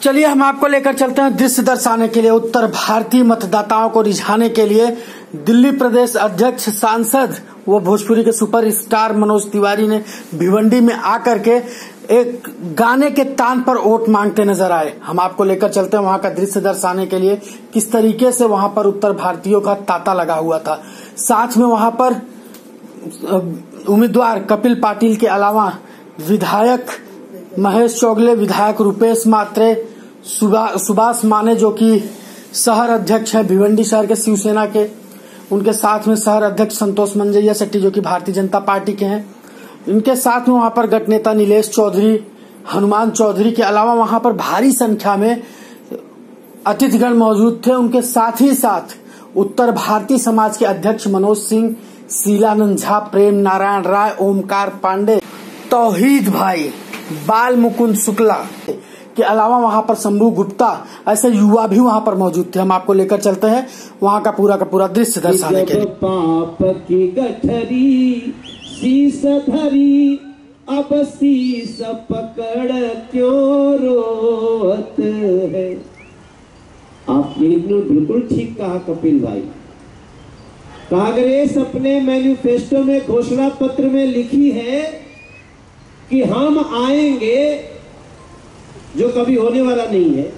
चलिए हम आपको लेकर चलते हैं दृश्य दर्शाने के लिए। उत्तर भारतीय मतदाताओं को रिझाने के लिए दिल्ली प्रदेश अध्यक्ष सांसद वो भोजपुरी के सुपरस्टार मनोज तिवारी ने भिवंडी में आकर के एक गाने के तान पर वोट मांगते नजर आए। हम आपको लेकर चलते हैं वहां का दृश्य दर्शाने के लिए, किस तरीके से वहां पर उत्तर भारतीयों का तांता लगा हुआ था। साथ में वहां पर उम्मीदवार कपिल पाटिल के अलावा विधायक महेश चौगले, विधायक रुपेश मात्रे, सुभाष माने जो कि शहर अध्यक्ष है भिवंडी शहर के शिवसेना के, उनके साथ में शहर अध्यक्ष संतोष मंजैया शेट्टी जो कि भारतीय जनता पार्टी के हैं, इनके साथ में वहां पर गट नेता नीलेश चौधरी, हनुमान चौधरी के अलावा वहां पर भारी संख्या में अतिथिगण मौजूद थे। उनके साथ ही साथ उत्तर भारतीय समाज के अध्यक्ष मनोज सिंह, शीलानंद झा, प्रेम नारायण राय, ओमकार पांडे, तौहीद भाई, बाल मुकुंद शुक्ला के अलावा वहां पर शंभू गुप्ता, ऐसे युवा भी वहां पर मौजूद थे। हम आपको लेकर चलते हैं वहां का पूरा दृश्य दर्शाने के लिए। पाप की गठरी शीस धरी, अब शीस पकड़ क्यों रोत है। आपने बिल्कुल ठीक कहा कपिल भाई। कांग्रेस अपने मैनिफेस्टो में घोषणा पत्र में लिखी है कि हम आएंगे, जो कभी होने वाला नहीं है।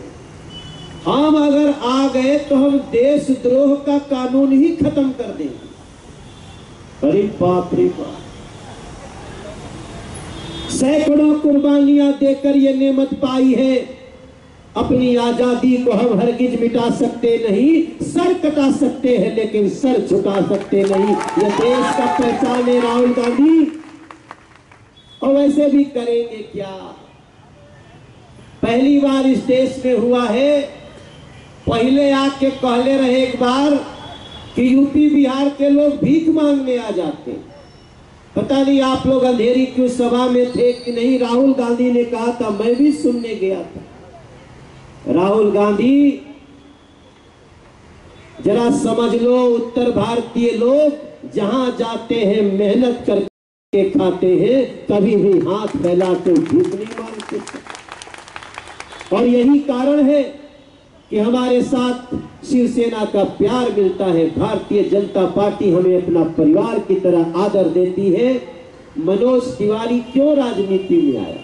हम अगर आ गए तो हम देशद्रोह का कानून ही खत्म कर देंगे। अरे बाप रे बाप, सैकड़ों कुर्बानियां देकर ये नेमत पाई है। अपनी आजादी को हम हरगिज मिटा सकते नहीं, सर कटा सकते हैं लेकिन सर झुका सकते नहीं। ये देश का पहचान है राहुल गांधी, और वैसे भी करेंगे क्या। पहली बार इस देश में हुआ है। पहले आके कहले रहे एक बार कि यूपी बिहार के लोग भीख मांगने आ जाते। पता नहीं आप लोग अंधेरी क्यों सभा में थे कि नहीं। राहुल गांधी ने कहा था, मैं भी सुनने गया था। राहुल गांधी जरा समझ लो, उत्तर भारतीय लोग जहां जाते हैं मेहनत करके खाते हैं, कभी भी हाथ फैला के भीख नहीं मांगते। और यही कारण है कि हमारे साथ शिवसेना का प्यार मिलता है। भारतीय जनता पार्टी हमें अपना परिवार की तरह आदर देती है। मनोज तिवारी क्यों राजनीति में आया?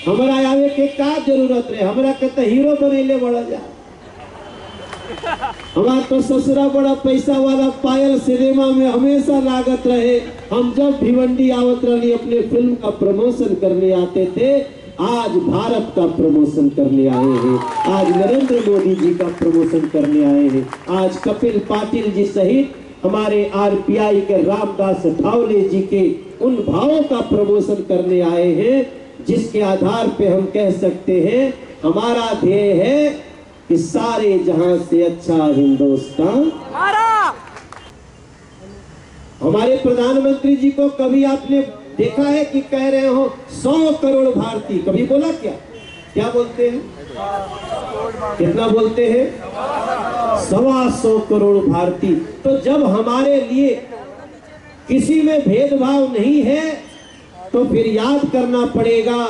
हमारा आवे के का जरूरत रहे? हमारा के तो हीरो बनेले बड़ा जा। हमारा तो ससुरा बड़ा पैसा वाला, पायल सिनेमा में हमेशा लागत रहे। हम जब भिवंडी आवत रही अपने फिल्म का प्रमोशन करने आते थे। आज भारत का प्रमोशन करने आए हैं, आज नरेंद्र मोदी जी का प्रमोशन करने आए हैं, आज कपिल पाटिल जी सहित हमारे आरपीआई के रामदास अठावले जी के उन भावों का प्रमोशन करने आए हैं, जिसके आधार पे हम कह सकते हैं हमारा ध्येय है कि सारे जहां से अच्छा हिंदुस्तान। हमारे प्रधानमंत्री जी को कभी आपने देखा है कि कह रहे हो 100 करोड़ भारतीय? कभी बोला क्या? क्या बोलते हैं? कितना बोलते हैं? 125 करोड़ भारतीय। तो जब हमारे लिए किसी में भेदभाव नहीं है तो फिर याद करना पड़ेगा,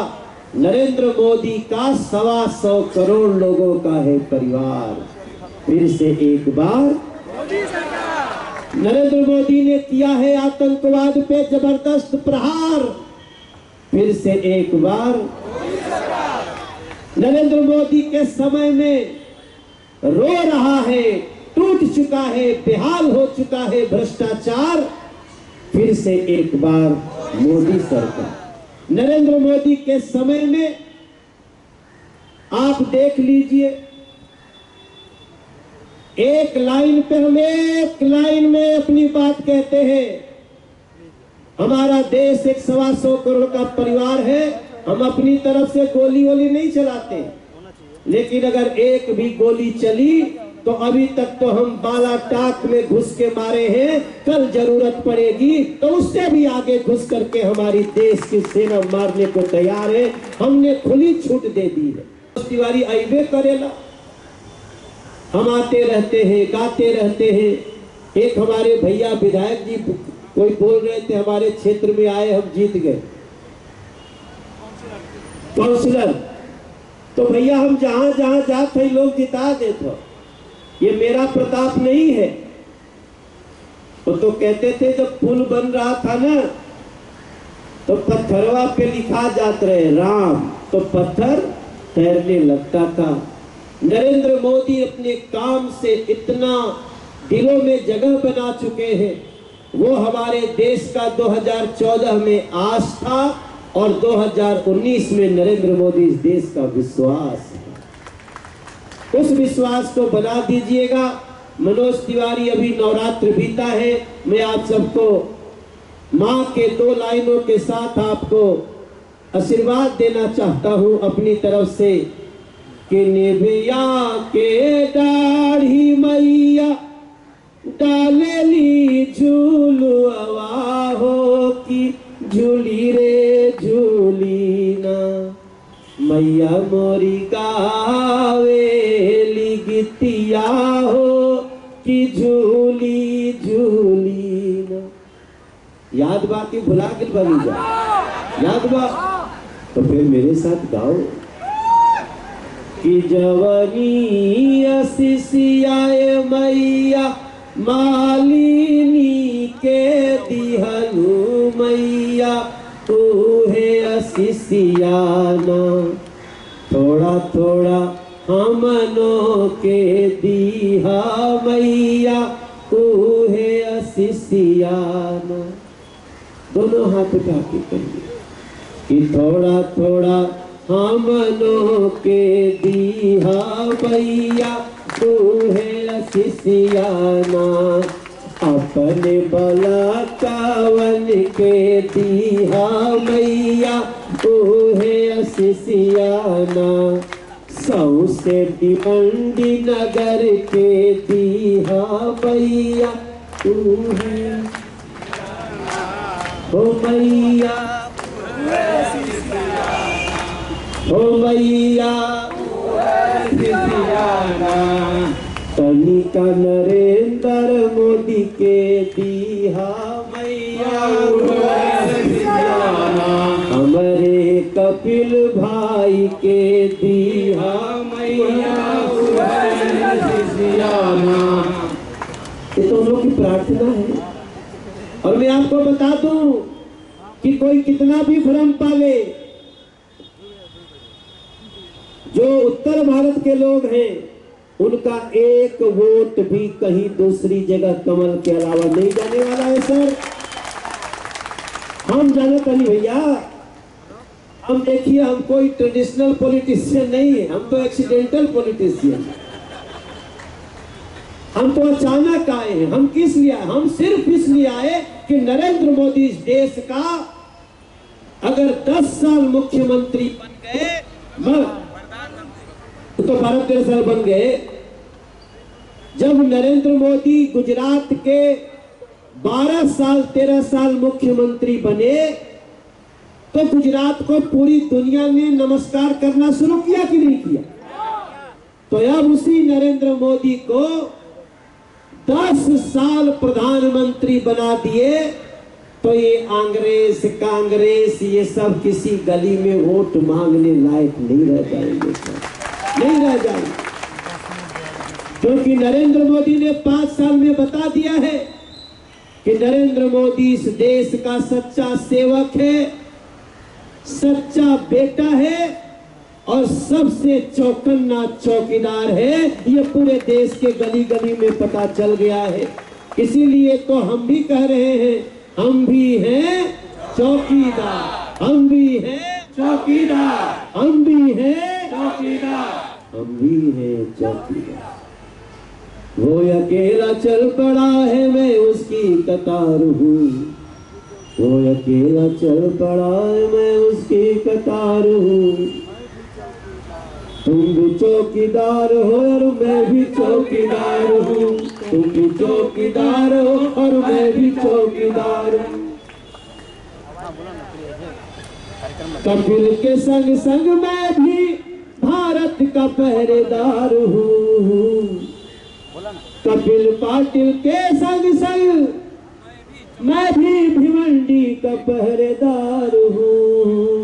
नरेंद्र मोदी का 125 करोड़ लोगों का है परिवार। फिर से एक बार नरेंद्र मोदी ने किया है आतंकवाद पे जबरदस्त प्रहार। फिर से एक बार नरेंद्र मोदी के समय में रो रहा है, टूट चुका है, बेहाल हो चुका है भ्रष्टाचार। फिर से एक बार मोदी सरकार। नरेंद्र मोदी के समय में आप देख लीजिए, एक लाइन पे हम एक लाइन में अपनी बात कहते हैं। हमारा देश एक 125 करोड़ का परिवार है। हम अपनी तरफ से गोली वोली नहीं चलाते, लेकिन अगर एक भी गोली चली तो अभी तक तो हम बालाटाक में घुस के मारे हैं। कल जरूरत पड़ेगी तो उससे भी आगे घुस करके हमारी देश की सेना मारने को तैयार है। हमने खुली छूट दे दी है। तिवारी आइबे करेला, हम आते रहते हैं, गाते रहते हैं। एक हमारे भैया विधायक जी कोई बोल रहे थे, हमारे क्षेत्र में आए, हम जीत गए। काउंसिलर तो भैया हम जहां जहां जाते हैं लोग जिता देते, ये मेरा प्रताप नहीं है। वो तो कहते थे जब पुल बन रहा था ना, तो पत्थरवा पे लिखा जाता रहे राम, तो पत्थर तैरने लगता था। नरेंद्र मोदी अपने काम से इतना दिलों में जगह बना चुके हैं, वो हमारे देश का 2014 में आस्था और 2019 में नरेंद्र मोदी इस देश का विश्वास है। उस विश्वास को बना दीजिएगा। मनोज तिवारी, अभी नवरात्र बीता है, मैं आप सबको माँ के 2 लाइनों के साथ आपको आशीर्वाद देना चाहता हूँ अपनी तरफ से कि निभिया के दाढ़ी मैया डालेली झूलवा हो कि झूली रे झूली ना, मैया मोरी गावेली गीतिया हो कि झूली झूली ना। याद बा कि भुला के बनी जा, याद बा तो फिर मेरे साथ गाओ कि जवानी असिसियाए मैया मालिनी के दिहनु मैया तूहे असिसियाना, थोड़ा थोड़ा हमनों के दीहा मैया तूहे असिसियाना। दोनों हाथ उठा के कहिए कि थोड़ा थोड़ा हमनों के दीहा मैया तूहे असिसियाना, अपने बला कावन के दीहा मैया तूहे असिसियाना, सौ से भिवंडी नगर के दीहा मैया तूहे ओ मैया ओ मैया तनिका नरेंद्र मोदी के दीहा मैया, हमारे कपिल भाई के दीहा मैया। ये तो हम लोग की प्रार्थना है। और मैं आपको बता दूं कि कोई कितना भी भ्रम पाले, जो उत्तर भारत के लोग हैं उनका एक वोट भी कहीं दूसरी जगह कमल के अलावा नहीं जाने वाला है सर। हम जानते नहीं भैया, हम देखिए हम कोई ट्रेडिशनल पॉलिटिशियन नहीं है, हम तो एक्सीडेंटल पॉलिटिशियन है। हम तो अचानक आए हैं। हम किस लिए आए? हम सिर्फ इसलिए आए कि नरेंद्र मोदी इस देश का अगर 10 साल मुख्यमंत्री बन गए, तो 12-13 साल बन गए। जब नरेंद्र मोदी गुजरात के 12 साल 13 साल मुख्यमंत्री बने, तो गुजरात को पूरी दुनिया ने नमस्कार करना शुरू किया कि नहीं किया? तो अब उसी नरेंद्र मोदी को 10 साल प्रधानमंत्री बना दिए, तो ये अंग्रेज कांग्रेस ये सब किसी गली में वोट मांगने लायक नहीं रह जाएंगे, नहीं रह जाएंगे। क्योंकि नरेंद्र मोदी ने 5 साल में बता दिया है कि नरेंद्र मोदी इस देश का सच्चा सेवक है, सच्चा बेटा है और सबसे चौकन्ना चौकीदार है। ये पूरे देश के गली गली में पता चल गया है। इसीलिए तो हम भी कह रहे हैं, हम भी हैं चौकीदार, हम भी हैं चौकीदार, हम भी हैं चौकीदार, हम भी हैं चौकीदार। वो अकेला चल पड़ा है, मैं उसकी कतार हूँ। वो अकेला चल पड़ा है, मैं उसकी कतार हूँ। तुम भी चौकीदार हो और मैं भी चौकीदार हूँ। तुम भी चौकीदार हो और मैं भी चौकीदार हूँ। कपिल के संग संग मैं भी भारत का पहरेदार हूँ। कपिल पाटिल के संग संग मैं भी भिवंडी का पहरेदार हूँ।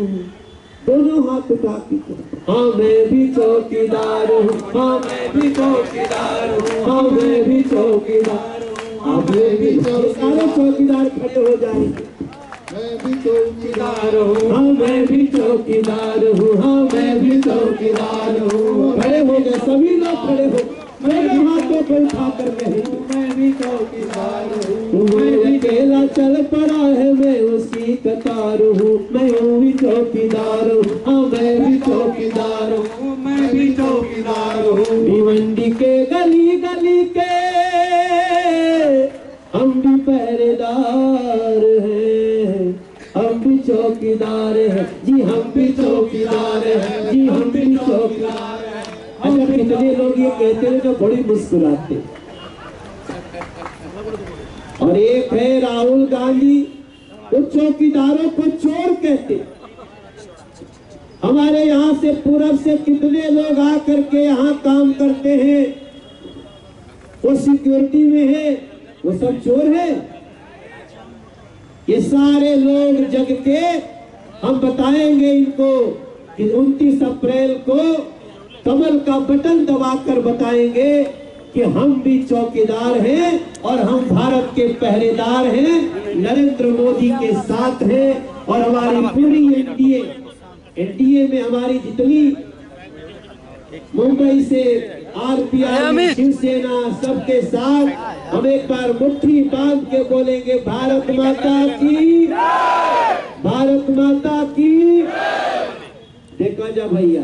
दोनों हाथ उठा के हाँ मैं भी चौकीदार हूँ, हाँ मैं भी चौकीदार हूँ, हाँ मैं भी चौकीदार हूँ, हाँ मैं भी सारे चौकीदार खड़े हो जाएंगे। मैं भी चौकीदार हूँ, हाँ मैं भी चौकीदार हूँ, हाँ मैं भी चौकीदार हूँ। खड़े हो गए सभी लोग, खड़े हो मेरे हाथों को उठा कर कहे मैं भी चौकीदार हूँ। मैं अकेला चल पड़ा है मैं उसकी कतार हूँ, मैं हूँ भी चौकीदार हूँ, हाँ मैं भी चौकीदार हूँ, मैं भी चौकीदार हूँ। भिवंडी के गली गली के हम भी पहरेदार हैं, हम भी चौकीदार हैं जी, हम भी चौकीदार हैं जी, हम भी चौकीदार हैं। अच्छा कितने लोग ये कहते हैं जो बड़ी मुस्कुराते, और एक है राहुल गांधी, वो चौकीदारों को चोर कहते। हमारे यहाँ से पूरब से कितने लोग आकर के यहाँ काम करते हैं, वो सिक्योरिटी में है, वो सब चोर है। ये सारे लोग जग के हम बताएंगे इनको कि 29 अप्रैल को कमल का बटन दबाकर बताएंगे कि हम भी चौकीदार हैं और हम भारत के पहरेदार हैं, नरेंद्र मोदी के साथ हैं। और हमारी पूरी एनडीए में हमारी जितनी मुंबई से आरपीआई शिवसेना सबके साथ हम एक बार मुट्ठी बांध के बोलेंगे भारत माता की, भारत माता की। देखा जा भैया।